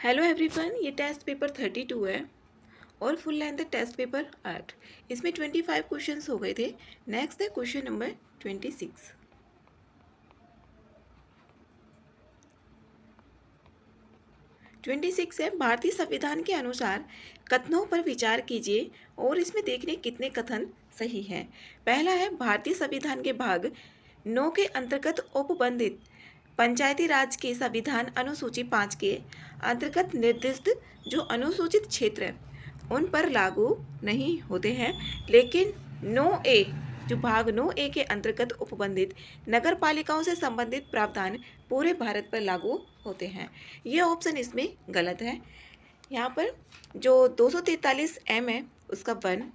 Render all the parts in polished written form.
Hello everyone, ये test paper 32 है और फुल लेंथ टेस्ट पेपर 8। इसमें 25 क्वेश्चंस हो गए थे। नेक्स्ट है क्वेश्चन नंबर 26। है भारतीय संविधान के अनुसार कथनों पर विचार कीजिए और इसमें देखने कितने कथन सही हैं। पहला है भारतीय संविधान के भाग 9 के अंतर्गत उपबंधित पंचायती राज के संविधान अनुसूची 5 के अंतर्गत निर्दिष्ट जो अनुसूचित क्षेत्र है उन पर लागू नहीं होते हैं, लेकिन 9A जो भाग 9A के अंतर्गत उपबंधित नगर पालिकाओं से संबंधित प्रावधान पूरे भारत पर लागू होते हैं। ये ऑप्शन इसमें गलत है। यहाँ पर जो 243M है उसका 1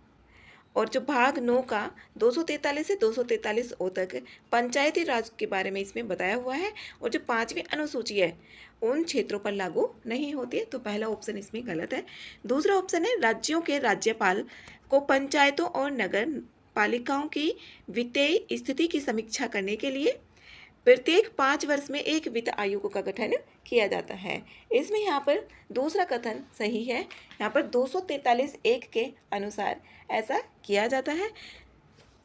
और जो भाग 9 का 243 से 243O तक पंचायती राज के बारे में इसमें बताया हुआ है और जो 5वीं अनुसूची है उन क्षेत्रों पर लागू नहीं होती है, तो पहला ऑप्शन इसमें गलत है। दूसरा ऑप्शन है राज्यों के राज्यपाल को पंचायतों और नगर पालिकाओं की वित्तीय स्थिति की समीक्षा करने के लिए प्रत्येक 5 वर्ष में एक वित्त आयोग का गठन किया जाता है। इसमें यहाँ पर दूसरा कथन सही है। यहाँ पर 243(1) के अनुसार ऐसा किया जाता है।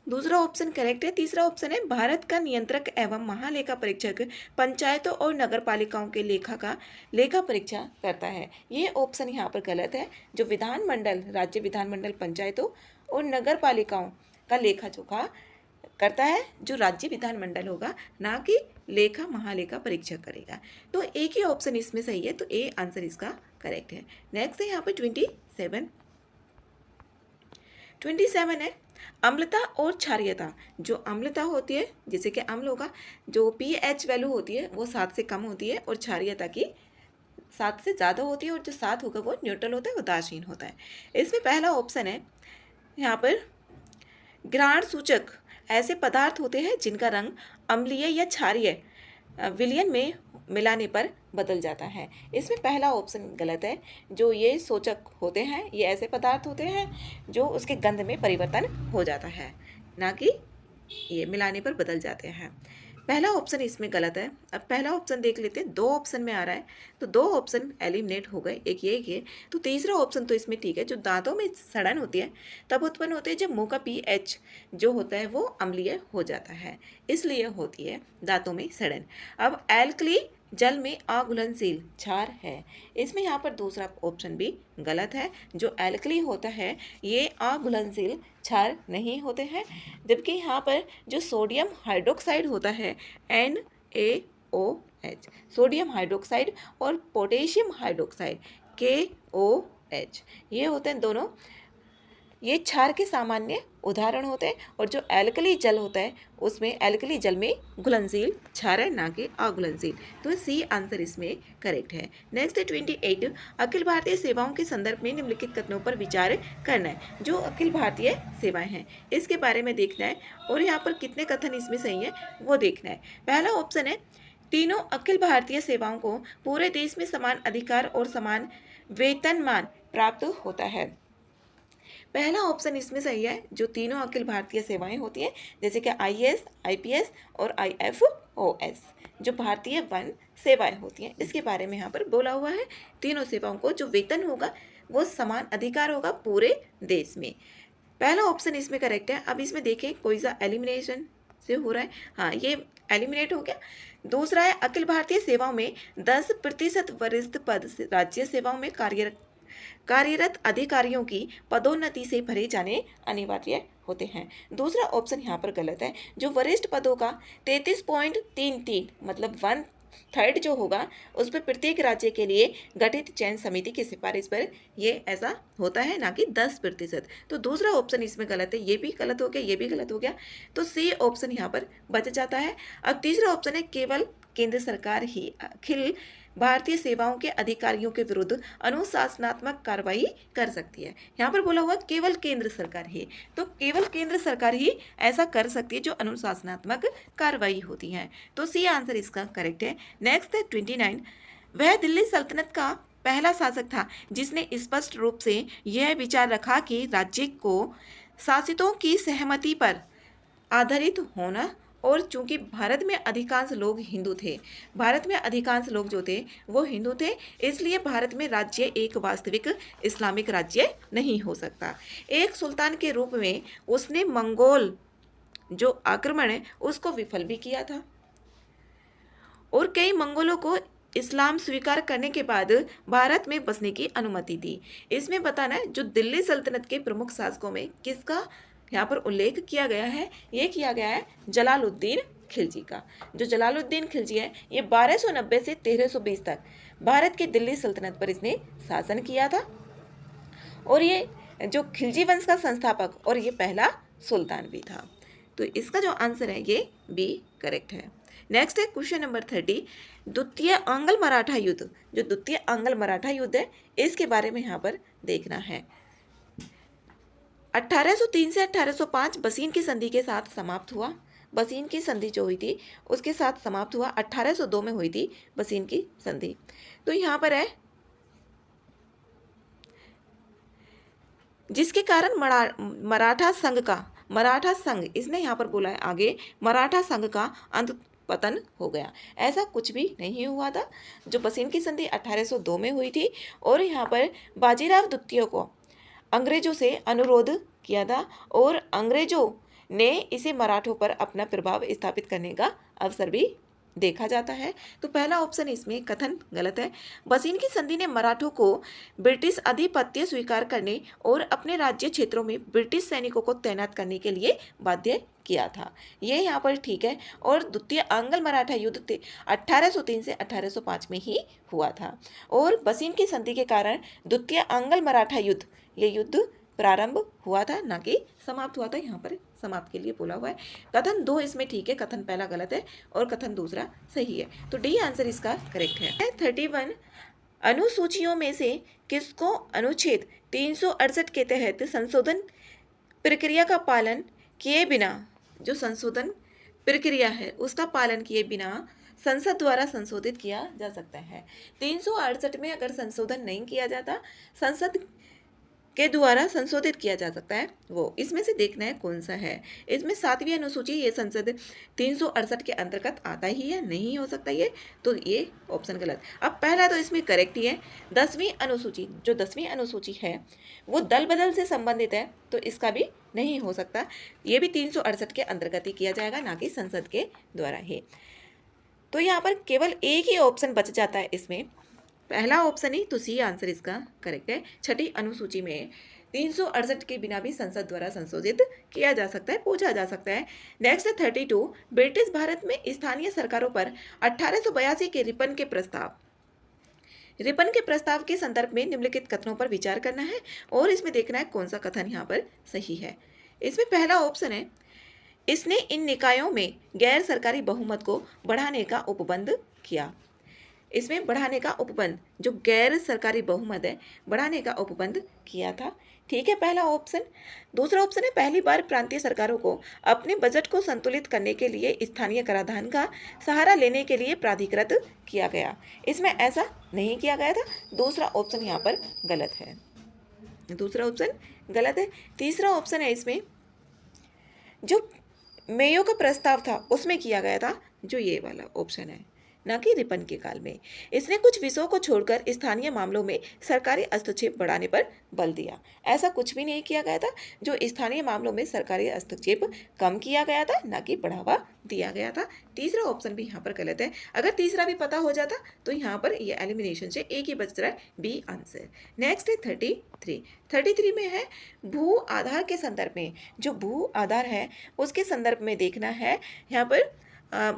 दूसरा ऑप्शन करेक्ट है। तीसरा ऑप्शन है भारत का नियंत्रक एवं महालेखा परीक्षक पंचायतों और नगर पालिकाओं के लेखा का लेखा परीक्षा करता है। ये ऑप्शन यहाँ पर गलत है। जो विधानमंडल, राज्य विधानमंडल पंचायतों और नगर पालिकाओं का लेखा जोखा करता है जो राज्य विधानमंडल होगा, ना कि लेखा महालेखा परीक्षक करेगा। तो एक ही ऑप्शन इसमें सही है, तो ए आंसर इसका करेक्ट है। नेक्स्ट है यहाँ पर 27 है अम्लता और क्षारीयता। जो अम्लता होती है जैसे कि अम्ल होगा, जो pH वैल्यू होती है वो 7 से कम होती है और क्षारीयता की 7 से ज़्यादा होती है और जो 7 होगा वो न्यूट्रल होता है, उदासीन होता है। इसमें पहला ऑप्शन है यहाँ पर ग्राण सूचक ऐसे पदार्थ होते हैं जिनका रंग अम्लीय या क्षारीय विलयन में मिलाने पर बदल जाता है। इसमें पहला ऑप्शन गलत है। जो ये सूचक होते हैं ये ऐसे पदार्थ होते हैं जो उसके गंध में परिवर्तन हो जाता है, ना कि ये मिलाने पर बदल जाते हैं। पहला ऑप्शन इसमें गलत है। अब पहला ऑप्शन देख लेते हैं, 2 ऑप्शन में आ रहा है तो 2 ऑप्शन एलिमिनेट हो गए, एक ये। तो तीसरा ऑप्शन तो इसमें ठीक है। जो दांतों में सड़न होती है तब उत्पन्न होती है जब मुंह का pH जो होता है वो अम्लीय हो जाता है, इसलिए होती है दांतों में सड़न। अब एल्कली जल में अघुलनशील क्षार है। इसमें यहाँ पर दूसरा ऑप्शन भी गलत है। जो एल्कली होता है ये अघुलनशील क्षार नहीं होते हैं, जबकि यहाँ पर जो सोडियम हाइड्रोक्साइड होता है NaOH, सोडियम हाइड्रोक्साइड और पोटेशियम हाइड्रोक्साइड KOH, ये होते हैं दोनों, ये क्षार के सामान्य उदाहरण होते हैं। और जो एल्कली जल होता है उसमें एल्कली जल में घुलनशील क्षार है, ना कि अघुलनशील। तो सी आंसर इसमें करेक्ट है। नेक्स्ट है 28 अखिल भारतीय सेवाओं के संदर्भ में निम्नलिखित कथनों पर विचार करना है। जो अखिल भारतीय सेवाएं हैं इसके बारे में देखना है और यहाँ पर कितने कथन इसमें सही है वो देखना है। पहला ऑप्शन है तीनों अखिल भारतीय सेवाओं को पूरे देश में समान अधिकार और समान वेतनमान प्राप्त होता है। पहला ऑप्शन इसमें सही है। जो तीनों अखिल भारतीय सेवाएं होती हैं जैसे कि IAS, IPS और IFOS, जो भारतीय वन सेवाएं होती हैं, इसके बारे में यहाँ पर बोला हुआ है। तीनों सेवाओं को जो वेतन होगा वो समान अधिकार होगा पूरे देश में। पहला ऑप्शन इसमें करेक्ट है। अब इसमें देखें कोई सा एलिमिनेशन से हो रहा है, हाँ ये एलिमिनेट हो गया। दूसरा है अखिल भारतीय सेवाओं में 10% वरिष्ठ पद राज्य सेवाओं में कार्यरत अधिकारियों की पदोन्नति से भरे जाने अनिवार्य होते हैं। दूसरा ऑप्शन यहाँ पर गलत है। जो वरिष्ठ पदों का 33.33 मतलब 1/3 जो होगा उस पर प्रत्येक राज्य के लिए गठित चयन समिति की सिफारिश पर ये ऐसा होता है, ना कि 10%। तो दूसरा ऑप्शन इसमें गलत है। ये भी गलत हो गया, ये भी गलत हो गया, तो सी ऑप्शन यहाँ पर बच जाता है। अब तीसरा ऑप्शन है केवल केंद्र सरकार ही अखिल भारतीय सेवाओं के अधिकारियों के विरुद्ध अनुशासनात्मक कार्रवाई कर सकती है। यहाँ पर बोला हुआ केवल केंद्र सरकार ही, तो केवल केंद्र सरकार ही ऐसा कर सकती है जो अनुशासनात्मक कार्रवाई होती है। तो सी आंसर इसका करेक्ट है। नेक्स्ट है 29 वह दिल्ली सल्तनत का पहला शासक था जिसने स्पष्ट रूप से यह विचार रखा कि राज्य को शासितों की सहमति पर आधारित होना और चूंकि भारत में अधिकांश लोग हिंदू थे, भारत में अधिकांश लोग जो थे वो हिंदू थे, इसलिए भारत में राज्य एक वास्तविक इस्लामिक राज्य नहीं हो सकता। एक सुल्तान के रूप में उसने मंगोल जो आक्रमण है उसको विफल भी किया था और कई मंगोलों को इस्लाम स्वीकार करने के बाद भारत में बसने की अनुमति दी। इसमें बताना है जो दिल्ली सल्तनत के प्रमुख शासकों में किसका यहाँ पर उल्लेख किया गया है, ये किया गया है जलालुद्दीन खिलजी का। जो जलालुद्दीन खिलजी है ये 1290 से 1320 तक भारत की दिल्ली सल्तनत पर इसने शासन किया था और ये जो खिलजी वंश का संस्थापक और ये पहला सुल्तान भी था। तो इसका जो आंसर है ये बी करेक्ट है। नेक्स्ट है क्वेश्चन नंबर 30, द्वितीय आंग्ल मराठा युद्ध। जो द्वितीय आंग्ल मराठा युद्ध है इसके बारे में यहाँ पर देखना है। 1803 से 1805 बसीन की संधि के साथ समाप्त हुआ। बसीन की संधि जो हुई थी उसके साथ समाप्त हुआ। 1802 में हुई थी बसीन की संधि। तो यहाँ पर है जिसके कारण मराठा संघ इसने यहाँ पर बोला है आगे मराठा संघ का अंत पतन हो गया। ऐसा कुछ भी नहीं हुआ था। जो बसीन की संधि 1802 में हुई थी और यहाँ पर बाजीराव द्वितीय को अंग्रेजों से अनुरोध किया था और अंग्रेजों ने इसे मराठों पर अपना प्रभाव स्थापित करने का अवसर भी देखा जाता है। तो पहला ऑप्शन इसमें कथन गलत है। बसीन की संधि ने मराठों को ब्रिटिश आधिपत्य स्वीकार करने और अपने राज्य क्षेत्रों में ब्रिटिश सैनिकों को तैनात करने के लिए बाध्य किया था, ये यहाँ पर ठीक है। और द्वितीय आंग्ल मराठा युद्ध 1803 से 1805 में ही हुआ था और बसीन की संधि के कारण द्वितीय आंग्ल मराठा युद्ध ये युद्ध प्रारंभ हुआ था ना कि समाप्त हुआ था। यहाँ पर समाप्त के लिए बोला हुआ है। कथन 2 इसमें ठीक है, कथन पहला गलत है और कथन दूसरा सही है। तो डी आंसर इसका करेक्ट है। 31 अनुसूचियों में से किसको अनुच्छेद 368 के तहत संशोधन प्रक्रिया का पालन किए बिना, जो संशोधन प्रक्रिया है उसका पालन किए बिना संसद द्वारा संशोधित किया जा सकता है। 368 में अगर संशोधन नहीं किया जाता, संसद के द्वारा संशोधित किया जा सकता है, वो इसमें से देखना है कौन सा है। इसमें 7वीं अनुसूची ये संसद 368 के अंतर्गत आता ही है, नहीं हो सकता ये, तो ये ऑप्शन गलत। अब पहला तो इसमें करेक्ट ही है। 10वीं अनुसूची, जो 10वीं अनुसूची है वो दल बदल से संबंधित है, तो इसका भी नहीं हो सकता। ये भी 368 के अंतर्गत ही किया जाएगा, ना कि संसद के द्वारा ही। तो यहाँ पर केवल एक ही ऑप्शन बच जाता है इसमें, पहला ऑप्शन ही, तो सी आंसर इसका करेक्ट है। छठी अनुसूची में 368 के बिना भी संसद द्वारा संशोधित किया जा सकता है, पूछा जा सकता है। नेक्स्ट 32 ब्रिटिश भारत में स्थानीय सरकारों पर 1882 के रिपन के प्रस्ताव के संदर्भ में निम्नलिखित कथनों पर विचार करना है और इसमें देखना है कौन सा कथन यहाँ पर सही है। इसमें पहला ऑप्शन है इसने इन निकायों में गैर सरकारी बहुमत को बढ़ाने का उपबंध किया। इसमें बढ़ाने का उपबंध, जो गैर सरकारी बहुमत है, बढ़ाने का उपबंध किया था, ठीक है, पहला ऑप्शन। दूसरा ऑप्शन है पहली बार प्रांतीय सरकारों को अपने बजट को संतुलित करने के लिए स्थानीय कराधान का सहारा लेने के लिए प्राधिकृत किया गया। इसमें ऐसा नहीं किया गया था, दूसरा ऑप्शन यहाँ पर गलत है, दूसरा ऑप्शन गलत है। तीसरा ऑप्शन है इसमें जो मेयो का प्रस्ताव था उसमें किया गया था, जो ये वाला ऑप्शन है, न कि रिपन के काल में। इसने कुछ विषयों को छोड़कर स्थानीय मामलों में सरकारी हस्तक्षेप बढ़ाने पर बल दिया। ऐसा कुछ भी नहीं किया गया था, जो स्थानीय मामलों में सरकारी हस्तक्षेप कम किया गया था, न कि बढ़ावा दिया गया था। तीसरा ऑप्शन भी यहाँ पर गलत है। अगर तीसरा भी पता हो जाता तो यहाँ पर ये एलिमिनेशन से एक ही बच रहा है, बी आंसर। नेक्स्ट है 33 में है भू आधार के संदर्भ में, जो भू आधार है उसके संदर्भ में देखना है। यहाँ पर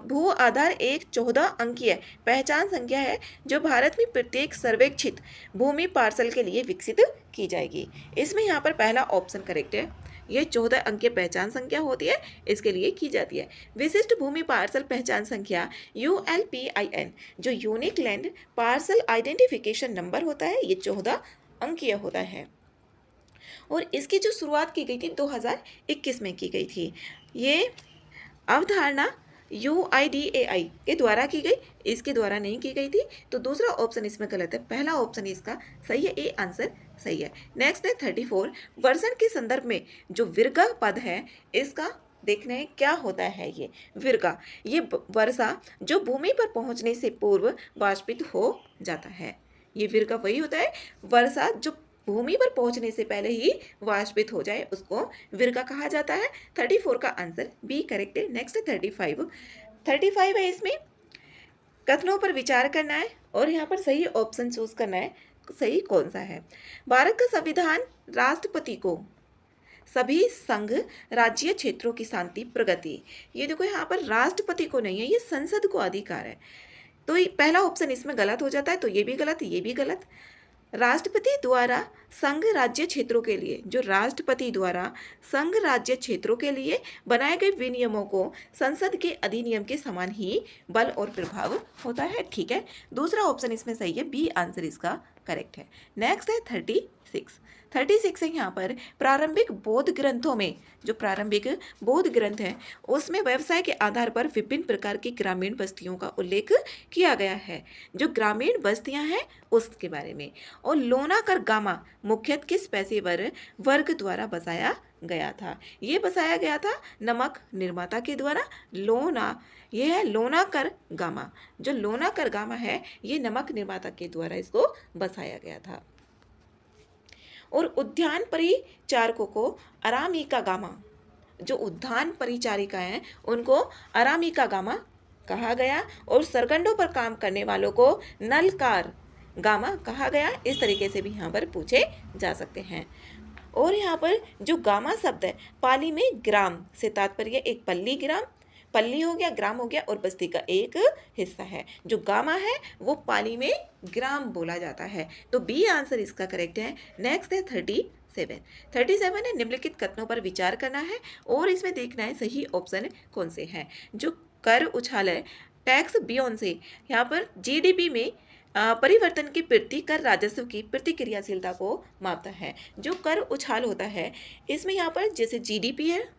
भू आधार एक 14 अंकीय पहचान संख्या है जो भारत में प्रत्येक सर्वेक्षित भूमि पार्सल के लिए विकसित की जाएगी। इसमें यहाँ पर पहला ऑप्शन करेक्ट है, ये 14 अंकीय पहचान संख्या होती है, इसके लिए की जाती है। विशिष्ट भूमि पार्सल पहचान संख्या ULPIN, जो unique land parcel identification number होता है, ये 14 अंकीय होता है और इसकी जो शुरुआत की गई थी 2021 में की गई थी। ये अवधारणा UIDAI के द्वारा की गई, इसके द्वारा नहीं की गई थी, तो दूसरा ऑप्शन इसमें गलत है, पहला ऑप्शन इसका सही है, ए आंसर सही है। नेक्स्ट है 34 वर्षन के संदर्भ में जो विर्गा पद है इसका देखना है क्या होता है ये विरका। ये वर्षा जो भूमि पर पहुंचने से पूर्व वाष्पित हो जाता है। ये विरका वही होता है, वर्षा जो भूमि पर पहुंचने से पहले ही वाष्पित हो जाए उसको विरका कहा जाता है। 34 का आंसर बी करेक्ट है। नेक्स्ट 35 है, इसमें कथनों पर विचार करना है और यहाँ पर सही ऑप्शन चूज करना है, सही कौन सा है। भारत का संविधान राष्ट्रपति को सभी संघ राज्य क्षेत्रों की शांति प्रगति, ये देखो यहाँ पर राष्ट्रपति को नहीं है, ये संसद को अधिकार है। तो ये पहला ऑप्शन इसमें गलत हो जाता है, तो ये भी गलत, ये भी गलत। राष्ट्रपति द्वारा संघ राज्य क्षेत्रों के लिए, जो राष्ट्रपति द्वारा संघ राज्य क्षेत्रों के लिए बनाए गए विनियमों को संसद के अधिनियम के समान ही बल और प्रभाव होता है। ठीक है, दूसरा ऑप्शन इसमें सही है, बी आंसर इसका करेक्ट है। नेक्स्ट है 36 है यहाँ पर। प्रारंभिक बौद्ध ग्रंथों में, जो प्रारंभिक बौद्ध ग्रंथ है उसमें व्यवसाय के आधार पर विभिन्न प्रकार की ग्रामीण बस्तियों का उल्लेख किया गया है। जो ग्रामीण बस्तियां हैं उसके बारे में। और लोना कर गामा मुख्यतः किस पेशेवर वर्ग द्वारा बसाया गया था? ये बसाया गया था नमक निर्माता के द्वारा। ये है लोना कर गामा। जो लोना कर गामा है ये नमक निर्माता के द्वारा इसको बसाया गया था। और उद्यान परिचारकों को अरामिका गामा, जो उद्यान परिचारिका हैं उनको अरामिका गामा कहा गया। और सरगंडों पर काम करने वालों को नलकार गामा कहा गया। इस तरीके से भी यहाँ पर पूछे जा सकते हैं। और यहाँ पर जो गामा शब्द है पाली में ग्राम से तात्पर्य एक पल्ली हो गया, ग्राम हो गया और बस्ती का एक हिस्सा है। जो गामा है वो पाली में ग्राम बोला जाता है। तो बी आंसर इसका करेक्ट है। नेक्स्ट है 37 है। निम्नलिखित कथनों पर विचार करना है और इसमें देखना है सही ऑप्शन कौन से हैं। जो कर उछाल है, टैक्स बियॉन से, यहाँ पर जीडीपी में परिवर्तन की प्रति कर राजस्व की प्रतिक्रियाशीलता को मापता है। जो कर उछाल होता है इसमें यहाँ पर जैसे जीडीपी है,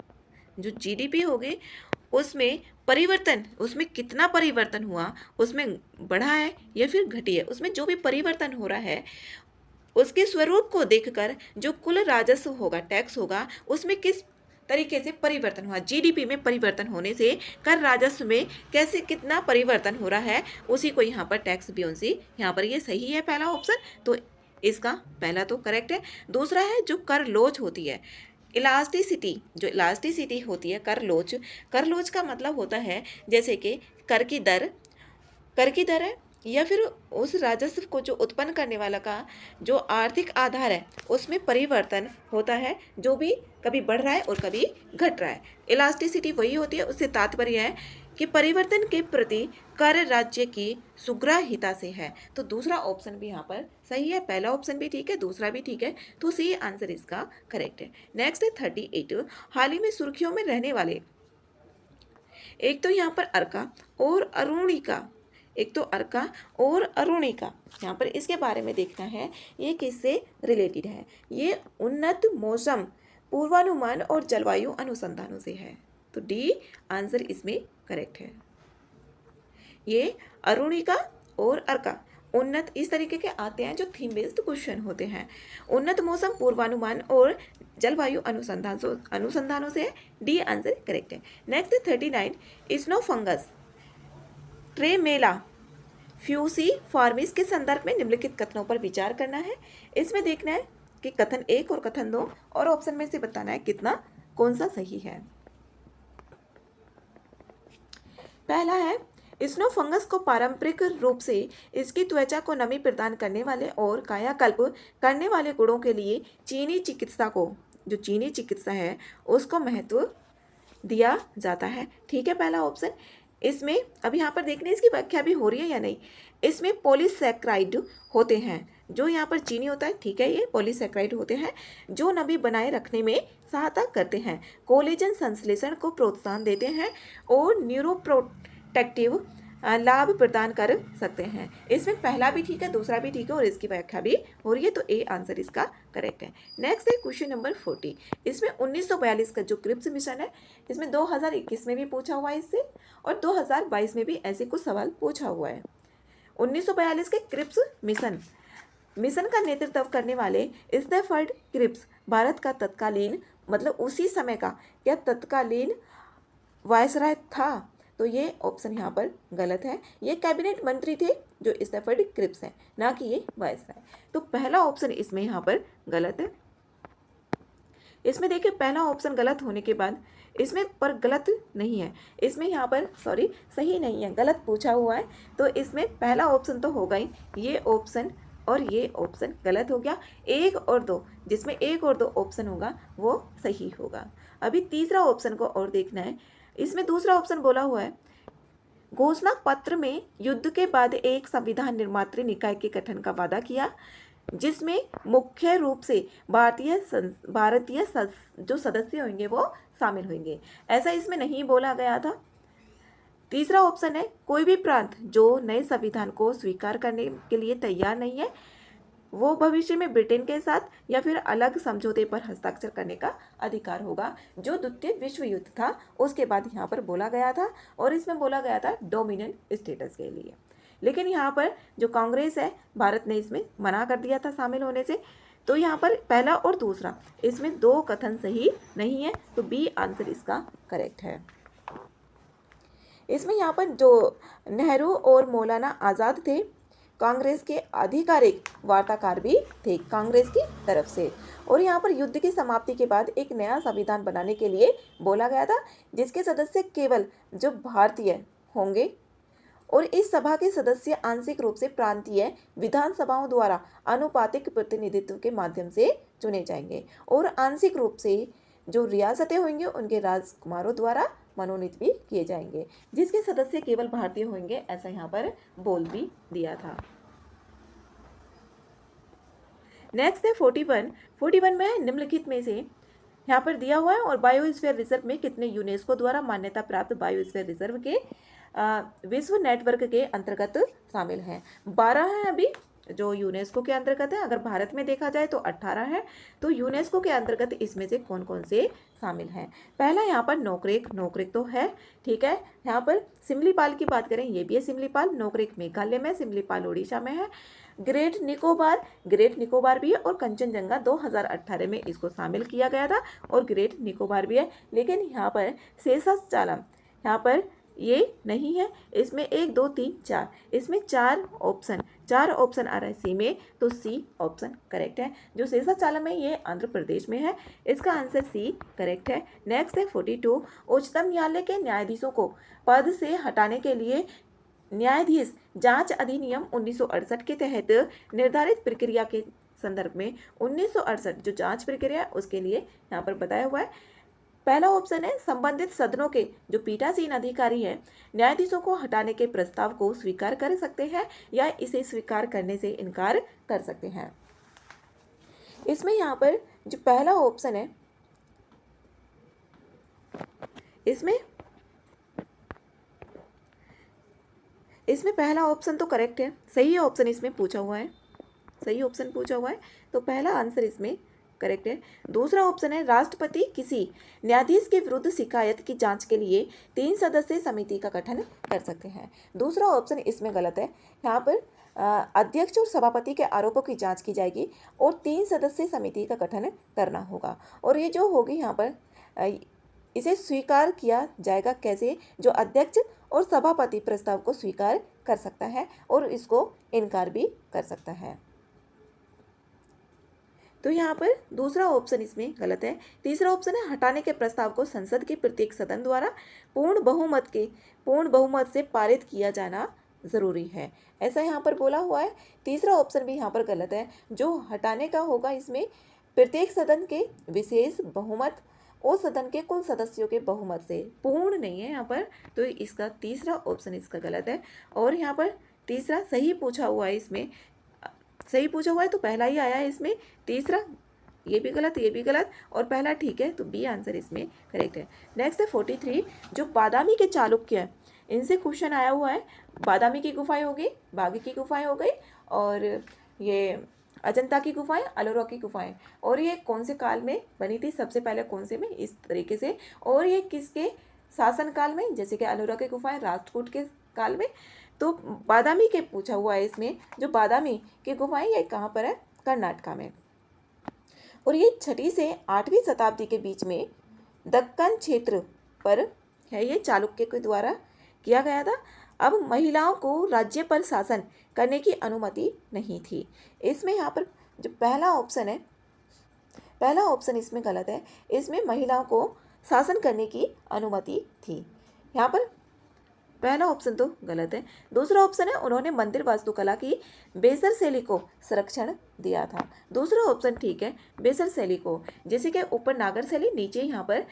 जो जीडीपी होगी उसमें परिवर्तन, उसमें कितना परिवर्तन हुआ, उसमें बढ़ा है या फिर घटी है, उसमें जो भी परिवर्तन हो रहा है उसके स्वरूप को देखकर जो कुल राजस्व होगा, टैक्स होगा, उसमें किस तरीके से परिवर्तन हुआ। जीडीपी में परिवर्तन होने से कर राजस्व में कैसे कितना परिवर्तन हो रहा है उसी को यहाँ पर टैक्स बियोंसी, यहाँ पर ये सही है पहला ऑप्शन। तो इसका पहला तो करेक्ट है। दूसरा है जो कर लोच होती है, जो इलास्टिसिटी होती है, कर लोच का मतलब होता है जैसे कि कर की दर है या फिर उस राजस्व को जो उत्पन्न करने वाला का जो आर्थिक आधार है उसमें परिवर्तन होता है, जो भी कभी बढ़ रहा है और कभी घट रहा है। इलास्टिसिटी वही होती है, उससे तात्पर्य है कि परिवर्तन के प्रति कर राज्य की सुग्राहिता से है। तो दूसरा ऑप्शन भी यहाँ पर सही है, पहला ऑप्शन भी ठीक है, दूसरा भी ठीक है, तो सी आंसर इसका करेक्ट है। नेक्स्ट है 38। हाल ही में सुर्खियों में रहने वाले, एक तो यहाँ पर अर्का और अरुणिका, यहाँ पर इसके बारे में देखना है ये किससे रिलेटेड है। ये उन्नत मौसम पूर्वानुमान और जलवायु अनुसंधानों से है। तो डी आंसर इसमें करेक्ट है। ये अरुणिका और अर्का उन्नत इस तरीके के आते हैं जो थीम बेस्ड क्वेश्चन होते हैं। उन्नत मौसम पूर्वानुमान और जलवायु अनुसंधानों से, डी आंसर करेक्ट है। नेक्स्ट 39। स्नो फंगस ट्रेमेला फ्यूसी फॉर्मिस के संदर्भ में निम्नलिखित कथनों पर विचार करना है। इसमें देखना है कि कथन 1 और कथन 2 और ऑप्शन में से बताना है कितना कौन सा सही है। पहला है स्नो फंगस को पारंपरिक रूप से इसकी त्वचा को नमी प्रदान करने वाले और कायाकल्प करने वाले गुणों के लिए चीनी चिकित्सा है उसको महत्व दिया जाता है। ठीक है, पहला ऑप्शन। इसमें अब यहाँ पर देखने इसकी व्याख्या भी हो रही है या नहीं। इसमें पॉलीसैक्राइड होते हैं, जो यहाँ पर चीनी होता है, ठीक है, ये पॉलीसैक्राइड होते हैं जो नमी बनाए रखने में सहायता करते हैं, कोलेजन संश्लेषण को प्रोत्साहन देते हैं और न्यूरोप्रोटेक्टिव लाभ प्रदान कर सकते हैं। इसमें पहला भी ठीक है, दूसरा भी ठीक है और इसकी व्याख्या भी हो रही है, तो ए आंसर इसका करेक्ट है। नेक्स्ट है क्वेश्चन नंबर 40। इसमें 1942 का जो क्रिप्स मिशन है इसमें 2021 में भी पूछा हुआ है इससे, और 2022 में भी ऐसे कुछ सवाल पूछा हुआ है। 1942 के क्रिप्स मिशन का नेतृत्व करने वाले स्टैफर्ड क्रिप्स भारत का तत्कालीन मतलब उसी समय का क्या तत्कालीन वायसराय था, तो ये ऑप्शन यहाँ पर गलत है। ये कैबिनेट मंत्री थे जो स्टेफर्ड क्रिप्स हैं, ना कि ये वायसराय। तो पहला ऑप्शन इसमें यहाँ पर गलत है। इसमें देखिए पहला ऑप्शन गलत होने के बाद इसमें पर गलत नहीं है, इसमें यहाँ पर सॉरी सही नहीं है, गलत पूछा हुआ है। तो इसमें पहला ऑप्शन तो होगा ही, ये ऑप्शन और ये ऑप्शन गलत हो गया। 1 और 2, जिसमें 1 और 2 ऑप्शन होगा वो सही होगा। अभी तीसरा ऑप्शन को और देखना है। इसमें दूसरा ऑप्शन बोला हुआ है, घोषणा पत्र में युद्ध के बाद एक संविधान निर्मात्री निकाय के गठन का वादा किया, जिसमें मुख्य रूप से भारतीय जो सदस्य होंगे वो शामिल होंगे। ऐसा इसमें नहीं बोला गया था। तीसरा ऑप्शन है, कोई भी प्रांत जो नए संविधान को स्वीकार करने के लिए तैयार नहीं है, वो भविष्य में ब्रिटेन के साथ या फिर अलग समझौते पर हस्ताक्षर करने का अधिकार होगा, जो द्वितीय विश्व युद्ध था उसके बाद यहाँ पर बोला गया था। और इसमें बोला गया था डोमिनेंट स्टेटस के लिए। लेकिन यहाँ पर जो कांग्रेस है, भारत ने इसमें मना कर दिया था शामिल होने से। तो यहाँ पर पहला और दूसरा, इसमें 2 कथन सही नहीं है, तो बी आंसर इसका करेक्ट है। इसमें यहाँ पर जो नेहरू और मौलाना आज़ाद थे, कांग्रेस के आधिकारिक वार्ताकार भी थे कांग्रेस की तरफ से। और यहाँ पर युद्ध की समाप्ति के बाद एक नया संविधान बनाने के लिए बोला गया था, जिसके सदस्य केवल जो भारतीय होंगे, और इस सभा के सदस्य आंशिक रूप से प्रांतीय विधानसभाओं द्वारा आनुपातिक प्रतिनिधित्व के माध्यम से चुने जाएंगे, और आंशिक रूप से जो रियासतें होंगे उनके राजकुमारों द्वारा मनोनीत भी किए जाएंगे, जिसके सदस्य केवल भारतीय होंगे, ऐसा यहाँ पर बोल भी दिया था। नेक्स्ट है 41 में निम्नलिखित में से यहाँ पर दिया हुआ है, और बायोस्फीयर रिजर्व में कितने यूनेस्को द्वारा मान्यता प्राप्त बायोस्फीयर रिजर्व के विश्व नेटवर्क के अंतर्गत शामिल हैं। 12 हैं अभी जो यूनेस्को के अंतर्गत है। अगर भारत में देखा जाए तो 18 है। तो यूनेस्को के अंतर्गत इसमें से कौन कौन से शामिल हैं? पहला यहाँ पर नोकरेक तो है, ठीक है। यहाँ पर सिमलीपाल की बात करें, ये भी है सिमलीपाल। नोकरेक मेघालय में, सिमलीपाल उड़ीसा में है। ग्रेट निकोबार भी है, और कंचनजंगा 2018 में इसको शामिल किया गया था, और ग्रेट निकोबार भी है। लेकिन यहाँ पर शेषाचलम यहाँ पर ये नहीं है। इसमें 1 2 3 4, इसमें 4 ऑप्शन आ रहा है सी में, तो सी ऑप्शन करेक्ट है। जो शेषाचलम है ये आंध्र प्रदेश में है, इसका आंसर सी करेक्ट है। नेक्स्ट है 42, उच्चतम न्यायालय के न्यायाधीशों को पद से हटाने के लिए न्यायाधीश जांच अधिनियम 1968 के तहत निर्धारित प्रक्रिया के संदर्भ में 1968 जो जांच प्रक्रिया है उसके लिए यहाँ पर बताया हुआ है। पहला ऑप्शन है, संबंधित सदनों के जो पीठासीन अधिकारी हैं न्यायाधीशों को हटाने के प्रस्ताव को स्वीकार कर सकते हैं या इसे स्वीकार करने से इनकार कर सकते हैं। इसमें यहाँ पर जो पहला ऑप्शन है, इसमें पहला ऑप्शन तो करेक्ट है, सही ऑप्शन इसमें पूछा हुआ है, सही ऑप्शन पूछा हुआ है, तो पहला आंसर इसमें करेक्ट है। दूसरा ऑप्शन है, राष्ट्रपति किसी न्यायाधीश के विरुद्ध शिकायत की जांच के लिए 3 सदस्यीय समिति का गठन कर सकते हैं। दूसरा ऑप्शन इसमें गलत है। यहाँ पर अध्यक्ष और सभापति के आरोपों की जांच की जाएगी और 3 सदस्यीय समिति का गठन करना होगा, और ये जो होगी यहाँ पर इसे स्वीकार किया जाएगा कैसे? जो अध्यक्ष और सभापति प्रस्ताव को स्वीकार कर सकता है और इसको इनकार भी कर सकता है। तो यहाँ पर दूसरा ऑप्शन इसमें गलत है। तीसरा ऑप्शन है, हटाने के प्रस्ताव को संसद के प्रत्येक सदन द्वारा पूर्ण बहुमत से पारित किया जाना जरूरी है, ऐसा यहाँ पर बोला हुआ है। तीसरा ऑप्शन भी यहाँ पर गलत है। जो हटाने का होगा इसमें प्रत्येक सदन के विशेष बहुमत और सदन के कुल सदस्यों के बहुमत से, पूर्ण नहीं है यहाँ पर, तो इसका तीसरा ऑप्शन इसका गलत है। और यहाँ पर तीसरा सही पूछा हुआ है, इसमें सही पूछा हुआ है तो पहला ही आया है इसमें, तीसरा ये भी गलत और पहला ठीक है, तो बी आंसर इसमें करेक्ट है। नेक्स्ट है 43, जो बादामी के चालुक्य है, इनसे क्वेश्चन आया हुआ है। बादामी की गुफाएं हो गई, बागी की गुफाएं हो गई, और ये अजंता की गुफाएं, अलोरा की गुफाएं, और ये कौन से काल में बनी थी, सबसे पहले कौन से में, इस तरीके से, और ये किसके शासन काल में, जैसे कि अलोरा की गुफाएं राष्ट्रकूट के काल में। तो बादामी के पूछा हुआ है इसमें, जो बादामी की गुफाएं ये कहाँ पर है, कर्नाटका में। और ये 6वीं से 8वीं शताब्दी के बीच में दक्कन क्षेत्र पर है, ये चालुक्य के द्वारा किया गया था। अब महिलाओं को राज्य पर शासन करने की अनुमति नहीं थी। इसमें यहाँ पर जो पहला ऑप्शन इसमें गलत है। इसमें महिलाओं को शासन करने की अनुमति थी। यहाँ पर पहला ऑप्शन तो गलत है। दूसरा ऑप्शन है उन्होंने मंदिर वास्तुकला की बेसर शैली को संरक्षण दिया था। दूसरा ऑप्शन ठीक है, बेसर शैली को, जैसे कि ऊपर नागर शैली, नीचे यहाँ पर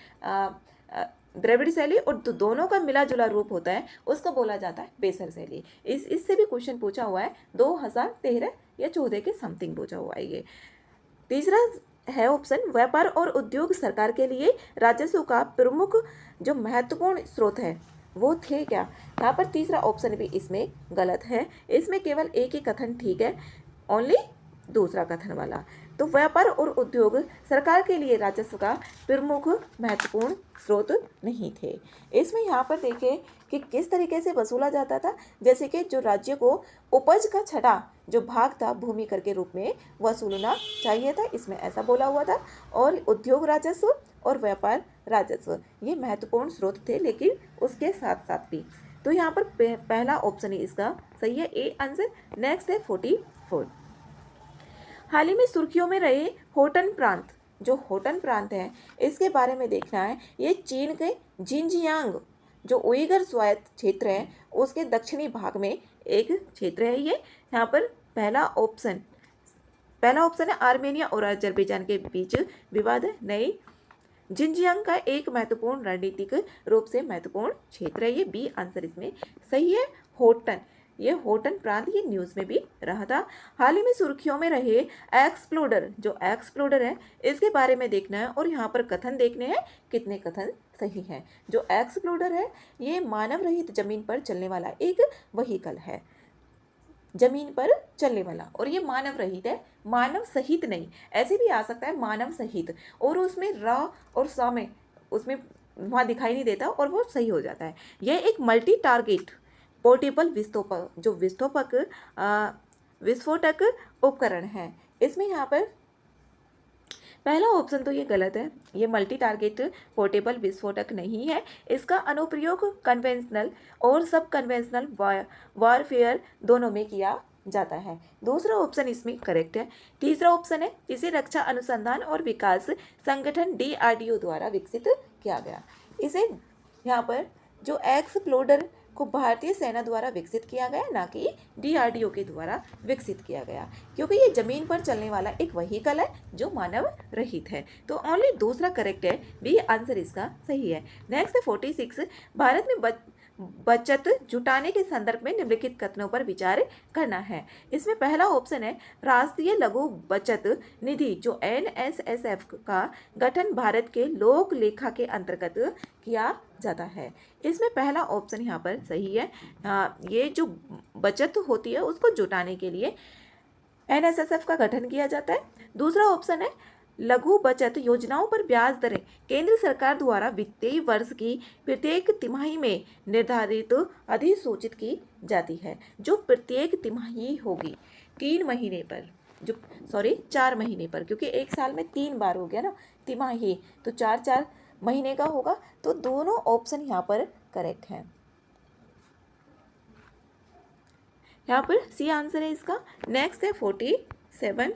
द्रविड़ शैली, और दोनों का मिला जुला रूप होता है उसको बोला जाता है बेसर शैली। इससे भी क्वेश्चन पूछा हुआ है 2013 या 14 के समथिंग पूछा हुआ है ये। तीसरा है ऑप्शन व्यापार और उद्योग सरकार के लिए राजस्व का प्रमुख जो महत्वपूर्ण स्रोत है वो थे क्या। यहाँ पर तीसरा ऑप्शन भी इसमें गलत है। इसमें केवल एक ही कथन ठीक है, ओनली दूसरा कथन वाला। तो व्यापार और उद्योग सरकार के लिए राजस्व का प्रमुख महत्वपूर्ण स्रोत नहीं थे। इसमें यहाँ पर देखें कि किस तरीके से वसूला जाता था, जैसे कि जो राज्य को उपज का छठा जो भाग था भूमि कर के रूप में वसूलना चाहिए था, इसमें ऐसा बोला हुआ था। और उद्योग राजस्व और व्यापार राजस्व ये महत्वपूर्ण स्रोत थे, लेकिन उसके साथ साथ भी। तो यहाँ पर पहला ऑप्शन ही इसका सही है, ए आंसर। नेक्स्ट है 44। हाल ही में सुर्खियों में रहे होटन प्रांत, जो होटन प्रांत है इसके बारे में देखना है। ये चीन के जिनजियांग जो उइगर स्वायत्त क्षेत्र है उसके दक्षिणी भाग में एक क्षेत्र है ये। यहाँ पर पहला ऑप्शन है आर्मेनिया और अजरबैजान के बीच विवाद है, नहीं। जिनजियांग का एक महत्वपूर्ण रणनीतिक रूप से महत्वपूर्ण क्षेत्र है ये, बी आंसर इसमें सही है। होटन, ये होटन प्रांत ये न्यूज़ में भी रहा था। हाल ही में सुर्खियों में रहे एक्सप्लोडर, जो एक्सप्लोडर है इसके बारे में देखना है और यहाँ पर कथन देखने हैं कितने कथन सही हैं। जो एक्सप्लोडर है ये मानव रहित जमीन पर चलने वाला एक व्हीकल है, जमीन पर चलने वाला, और ये मानव रहित है, मानव सहित नहीं। ऐसे भी आ सकता है मानव सहित, और उसमें रा और सा में उसमें वहाँ दिखाई नहीं देता और वो सही हो जाता है। यह एक मल्टी टारगेट पोर्टेबल विस्फोटक उपकरण है। इसमें यहाँ पर पहला ऑप्शन तो ये गलत है, ये मल्टी टारगेट पोर्टेबल विस्फोटक नहीं है। इसका अनुप्रयोग कन्वेंशनल और सब कन्वेंशनल वॉरफेयर दोनों में किया जाता है। दूसरा ऑप्शन इसमें करेक्ट है। तीसरा ऑप्शन है इसे रक्षा अनुसंधान और विकास संगठन DRDO द्वारा विकसित किया गया। इसे यहाँ पर जो एक्सप्लोडर को भारतीय सेना द्वारा विकसित किया गया, ना कि DRDO के द्वारा विकसित किया गया, क्योंकि ये जमीन पर चलने वाला एक व्हीकल है जो मानव रहित है। तो ओनली दूसरा करेक्ट है, बी आंसर इसका सही है। नेक्स्ट है 46। भारत में बचत जुटाने के संदर्भ में निम्नलिखित कथनों पर विचार करना है। इसमें पहला ऑप्शन है राष्ट्रीय लघु बचत निधि जो NSSF का गठन भारत के लोक लेखा के अंतर्गत किया जाता है। इसमें पहला ऑप्शन यहाँ पर सही है। ये जो बचत होती है उसको जुटाने के लिए NSSF का गठन किया जाता है। दूसरा ऑप्शन है लघु बचत योजनाओं पर ब्याज दरें केंद्र सरकार द्वारा वित्तीय वर्ष की प्रत्येक तिमाही में निर्धारित अधिसूचित की जाती है, जो प्रत्येक तिमाही होगी 3 महीने पर, 4 महीने पर, क्योंकि एक साल में 3 बार हो गया ना तिमाही, तो 4 महीने का होगा। तो दोनों ऑप्शन यहाँ पर करेक्ट हैं। यहाँ पर सी आंसर है इसका। नेक्स्ट है 47।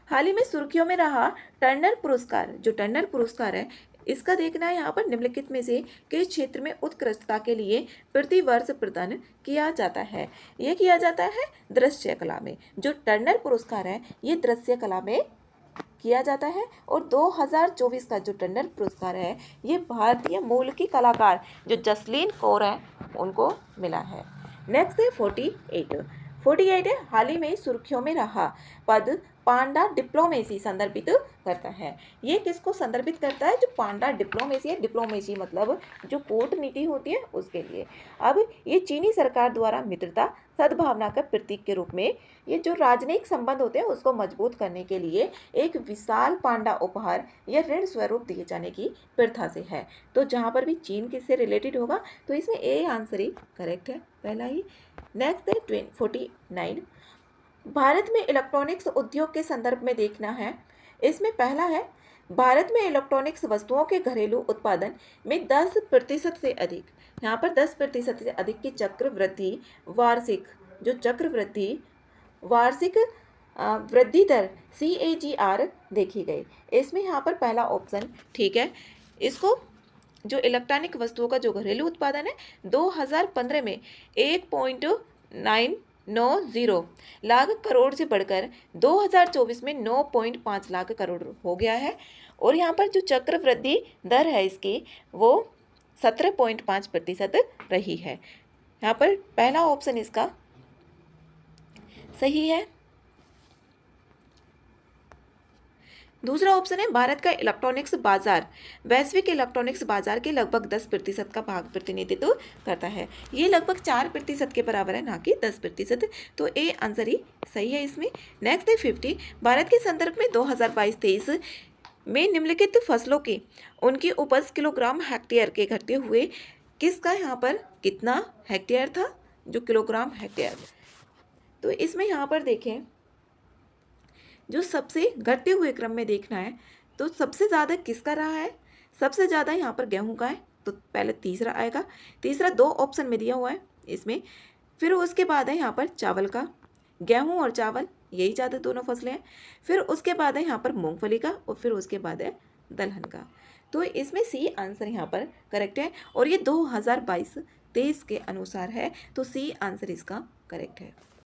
हाल ही में सुर्खियों में रहा टर्नर पुरस्कार, जो टर्नर पुरस्कार है इसका देखना है यहाँ पर निम्नलिखित में से किस क्षेत्र में उत्कृष्टता के लिए प्रति वर्ष प्रदान किया जाता है। यह किया जाता है दृश्य कला में। जो टर्नर पुरस्कार है ये दृश्य कला में किया जाता है, और 2024 का जो टर्नर पुरस्कार है ये भारतीय मूल की कलाकार जो जसलीन कौर है उनको मिला है। नेक्स्ट है 48 है हाल ही में सुर्खियों में रहा पद पांडा डिप्लोमेसी संदर्भित करता है। ये किसको संदर्भित करता है? जो पांडा डिप्लोमेसी है, डिप्लोमेसी मतलब जो कूटनीति होती है उसके लिए। अब ये चीनी सरकार द्वारा मित्रता सद्भावना का प्रतीक के रूप में ये जो राजनयिक संबंध होते हैं उसको मजबूत करने के लिए एक विशाल पांडा उपहार या ऋण स्वरूप दिए जाने की प्रथा से है। तो जहाँ पर भी चीन किससे रिलेटेड होगा तो इसमें ए आंसर ही करेक्ट है, पहला ही। नेक्स्ट है 49। भारत में इलेक्ट्रॉनिक्स उद्योग के संदर्भ में देखना है इसमें पहला है, भारत में इलेक्ट्रॉनिक्स वस्तुओं के घरेलू उत्पादन में 10% से अधिक, यहाँ पर 10% से अधिक की चक्रवृद्धि वार्षिक, जो चक्रवृद्धि वार्षिक वृद्धि दर CAGR देखी गई। इसमें यहाँ पर पहला ऑप्शन ठीक है। इसको जो इलेक्ट्रॉनिक वस्तुओं का जो घरेलू उत्पादन है 2015 में 1.990 लाख करोड़ से बढ़कर 2024 में 9.5 लाख करोड़ हो गया है। और यहाँ पर जो चक्रवृद्धि दर है इसकी वो 17.5% रही है। यहाँ पर पहला ऑप्शन इसका सही है। दूसरा ऑप्शन है, भारत का इलेक्ट्रॉनिक्स बाजार वैश्विक इलेक्ट्रॉनिक्स बाजार के लगभग 10% का भाग प्रतिनिधित्व करता है। ये लगभग 4% के बराबर है, ना कि 10%। तो ए आंसर ही सही है इसमें। नेक्स्ट है 50, भारत के संदर्भ में 2022-23 में निम्नलिखित फसलों की उनकी उपज किलोग्राम हेक्टेयर के घटते हुए किसका यहाँ पर कितना हेक्टेयर था, जो किलोग्राम हेक्टेयर। तो इसमें यहाँ पर देखें, जो सबसे घटते हुए क्रम में देखना है तो सबसे ज़्यादा किसका रहा है, सबसे ज़्यादा यहाँ पर गेहूं का है, तो पहले तीसरा आएगा। तीसरा 2 ऑप्शन में दिया हुआ है इसमें। फिर उसके बाद है यहाँ पर चावल का, गेहूं और चावल यही ज़्यादा दोनों फसलें हैं। फिर उसके बाद है यहाँ पर मूंगफली का, और फिर उसके बाद है दलहन का। तो इसमें सी आंसर यहाँ पर करेक्ट है, और ये 2022-23 के अनुसार है, तो सी आंसर इसका करेक्ट है।